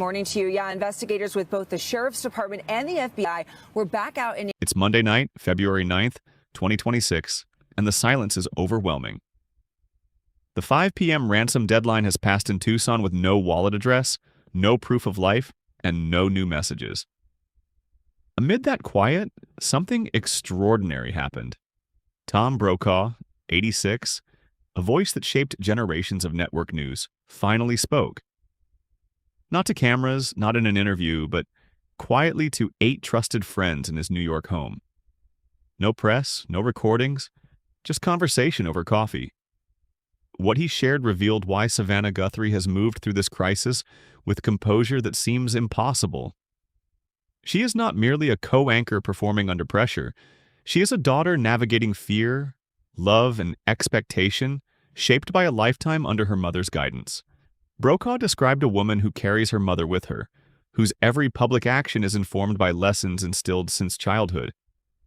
morning to you. Yeah, investigators with both the Sheriff's Department and the FBI were back out in... It's Monday night, February 9th, 2026, and the silence is overwhelming. The 5 p.m. ransom deadline has passed in Tucson with no wallet address, no proof of life, and no new messages. Amid that quiet, something extraordinary happened. Tom Brokaw, 86, a voice that shaped generations of network news, finally spoke. Not to cameras, not in an interview, but quietly to 8 trusted friends in his New York home. No press, no recordings, just conversation over coffee. What he shared revealed why Savannah Guthrie has moved through this crisis with composure that seems impossible. She is not merely a co-anchor performing under pressure. She is a daughter navigating fear, love, and expectation, shaped by a lifetime under her mother's guidance. Brokaw described a woman who carries her mother with her, whose every public action is informed by lessons instilled since childhood,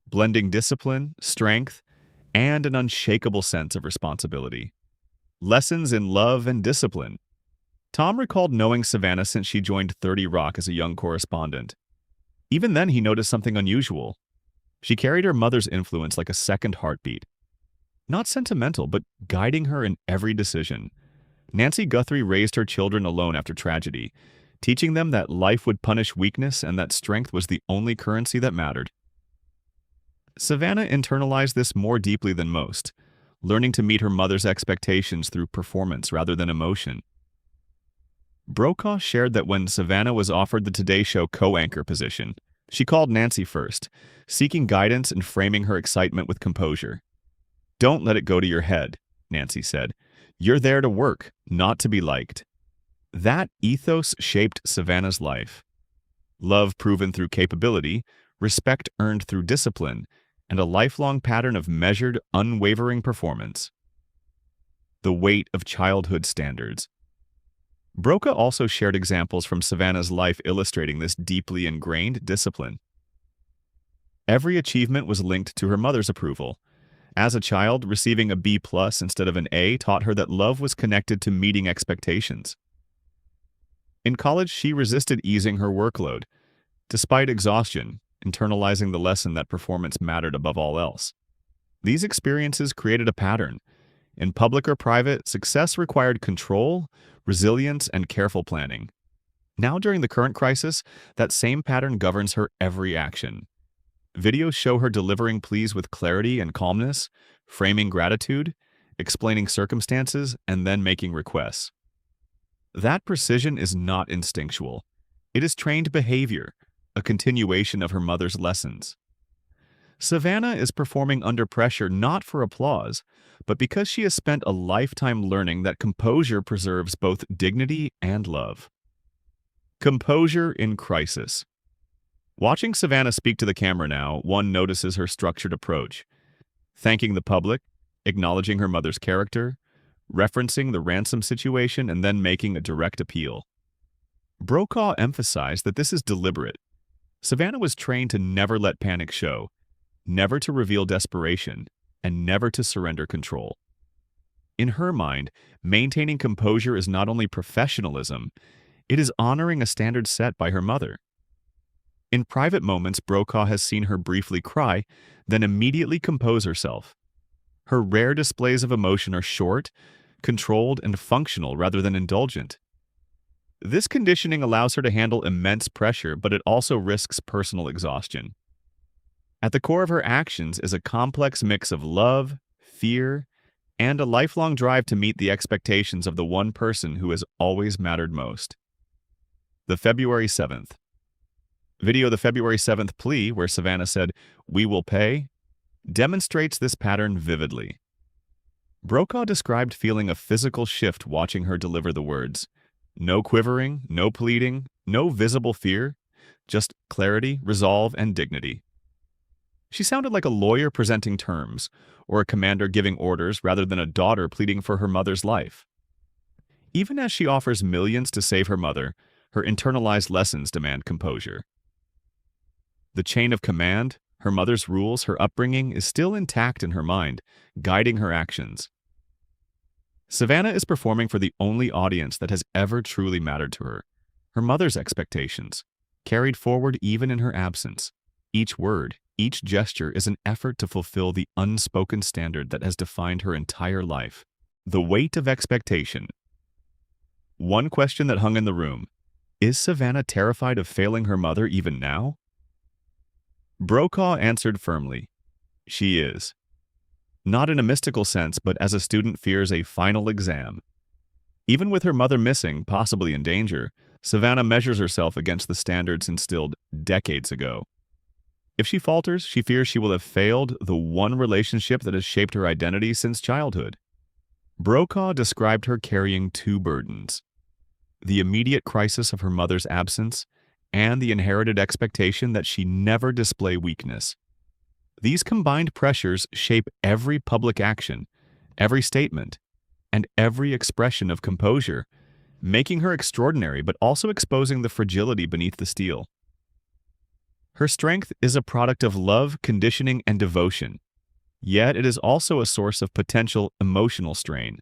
blending discipline, strength, and an unshakable sense of responsibility. Lessons in love and discipline. Tom recalled knowing Savannah since she joined 30 Rock as a young correspondent. Even then, he noticed something unusual. She carried her mother's influence like a second heartbeat. Not sentimental, but guiding her in every decision. Nancy Guthrie raised her children alone after tragedy, teaching them that life would punish weakness and that strength was the only currency that mattered. Savannah internalized this more deeply than most, learning to meet her mother's expectations through performance rather than emotion. Brokaw shared that when Savannah was offered the Today Show co-anchor position, she called Nancy first, seeking guidance and framing her excitement with composure. "Don't let it go to your head," Nancy said. "You're there to work, not to be liked." That ethos shaped Savannah's life. Love proven through capability, respect earned through discipline, and a lifelong pattern of measured, unwavering performance. The weight of childhood standards. Brokaw also shared examples from Savannah's life illustrating this deeply ingrained discipline. Every achievement was linked to her mother's approval. As a child, receiving a B+ instead of an A taught her that love was connected to meeting expectations. In college, she resisted easing her workload. Despite exhaustion, internalizing the lesson that performance mattered above all else. These experiences created a pattern. In public or private, success required control, resilience, and careful planning. Now, during the current crisis, that same pattern governs her every action. Videos show her delivering pleas with clarity and calmness, framing gratitude, explaining circumstances, and then making requests. That precision is not instinctual. It is trained behavior, a continuation of her mother's lessons. Savannah is performing under pressure not for applause, but because she has spent a lifetime learning that composure preserves both dignity and love. Composure in crisis. Watching Savannah speak to the camera now, one notices her structured approach, thanking the public, acknowledging her mother's character, referencing the ransom situation, and then making a direct appeal. Brokaw emphasized that this is deliberate. Savannah was trained to never let panic show, never to reveal desperation, and never to surrender control. In her mind, maintaining composure is not only professionalism, it is honoring a standard set by her mother. In private moments, Brokaw has seen her briefly cry, then immediately compose herself. Her rare displays of emotion are short, controlled, and functional rather than indulgent. This conditioning allows her to handle immense pressure, but it also risks personal exhaustion. At the core of her actions is a complex mix of love, fear, and a lifelong drive to meet the expectations of the one person who has always mattered most. The February 7th. Video The February 7th plea, where Savannah said, "We will pay," demonstrates this pattern vividly. Brokaw described feeling a physical shift watching her deliver the words. No quivering, no pleading, no visible fear, just clarity, resolve, and dignity. She sounded like a lawyer presenting terms, or a commander giving orders rather than a daughter pleading for her mother's life. Even as she offers millions to save her mother, her internalized lessons demand composure. The chain of command, her mother's rules, her upbringing, is still intact in her mind, guiding her actions. Savannah is performing for the only audience that has ever truly mattered to her, her mother's expectations, carried forward even in her absence. Each word, each gesture is an effort to fulfill the unspoken standard that has defined her entire life. The weight of expectation. One question that hung in the room: is Savannah terrified of failing her mother even now? Brokaw answered firmly, she is. Not in a mystical sense, but as a student fears a final exam. Even with her mother missing, possibly in danger, Savannah measures herself against the standards instilled decades ago. If she falters, she fears she will have failed the one relationship that has shaped her identity since childhood. Brokaw described her carrying two burdens: the immediate crisis of her mother's absence and the inherited expectation that she never display weakness. These combined pressures shape every public action, every statement, and every expression of composure, making her extraordinary but also exposing the fragility beneath the steel. Her strength is a product of love, conditioning, and devotion, yet it is also a source of potential emotional strain.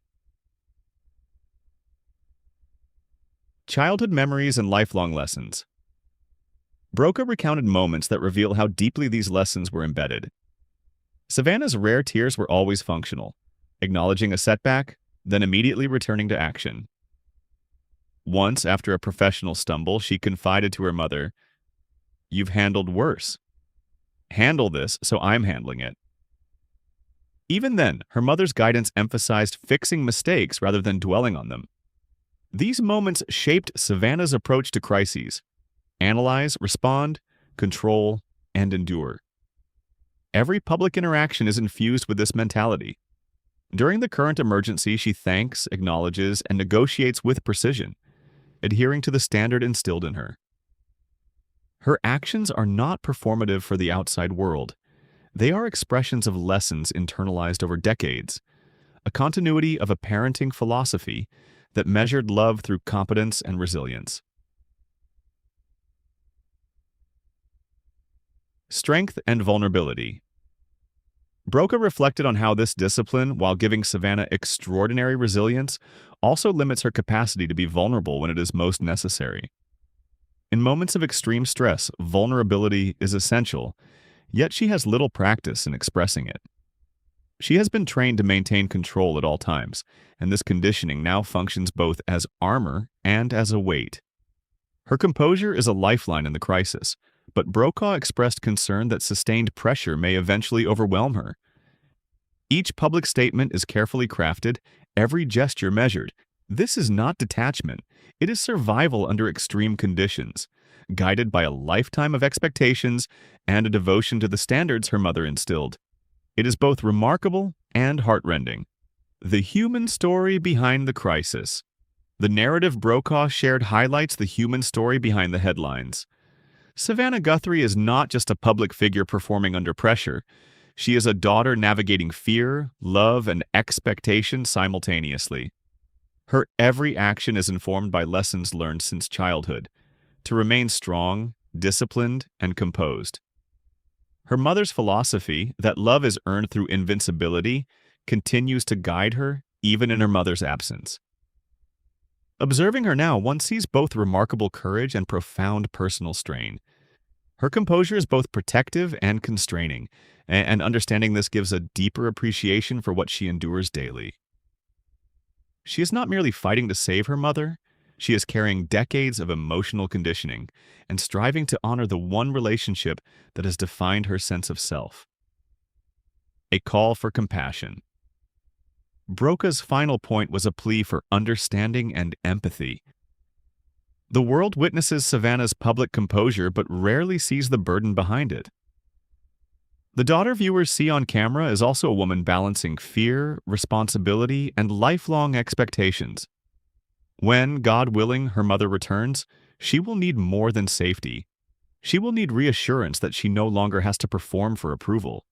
Childhood memories and lifelong lessons. Brokaw recounted moments that reveal how deeply these lessons were embedded. Savannah's rare tears were always functional, acknowledging a setback, then immediately returning to action. Once, after a professional stumble, she confided to her mother, "You've handled worse. Handle this, so I'm handling it." Even then, her mother's guidance emphasized fixing mistakes rather than dwelling on them. These moments shaped Savannah's approach to crises: analyze, respond, control, and endure. Every public interaction is infused with this mentality. During the current emergency, she thanks, acknowledges, and negotiates with precision, adhering to the standard instilled in her. Her actions are not performative for the outside world. They are expressions of lessons internalized over decades, a continuity of a parenting philosophy that measured love through competence and resilience. Strength and vulnerability. Brokaw reflected on how this discipline, while giving Savannah extraordinary resilience, also limits her capacity to be vulnerable when it is most necessary. In moments of extreme stress, vulnerability is essential, yet she has little practice in expressing it. She has been trained to maintain control at all times, and this conditioning now functions both as armor and as a weight. Her composure is a lifeline in the crisis, but Brokaw expressed concern that sustained pressure may eventually overwhelm her. Each public statement is carefully crafted, every gesture measured. This is not detachment. It is survival under extreme conditions, guided by a lifetime of expectations and a devotion to the standards her mother instilled. It is both remarkable and heartrending. The human story behind the crisis. The narrative Brokaw shared highlights the human story behind the headlines. Savannah Guthrie is not just a public figure performing under pressure. She is a daughter navigating fear, love, and expectation simultaneously. Her every action is informed by lessons learned since childhood, to remain strong, disciplined, and composed. Her mother's philosophy, that love is earned through invincibility, continues to guide her even in her mother's absence. Observing her now, one sees both remarkable courage and profound personal strain. Her composure is both protective and constraining, and understanding this gives a deeper appreciation for what she endures daily. She is not merely fighting to save her mother, she is carrying decades of emotional conditioning and striving to honor the one relationship that has defined her sense of self. A call for compassion. Brokaw's final point was a plea for understanding and empathy. The world witnesses Savannah's public composure but rarely sees the burden behind it. The daughter viewers see on camera is also a woman balancing fear, responsibility, and lifelong expectations. When, God willing, her mother returns, she will need more than safety. She will need reassurance that she no longer has to perform for approval.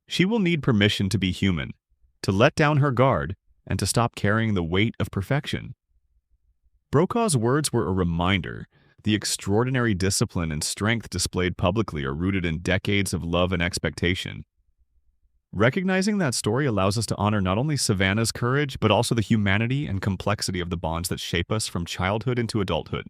She will need permission to be human, to let down her guard, and to stop carrying the weight of perfection. Brokaw's words were a reminder. The extraordinary discipline and strength displayed publicly are rooted in decades of love and expectation. Recognizing that story allows us to honor not only Savannah's courage, but also the humanity and complexity of the bonds that shape us from childhood into adulthood.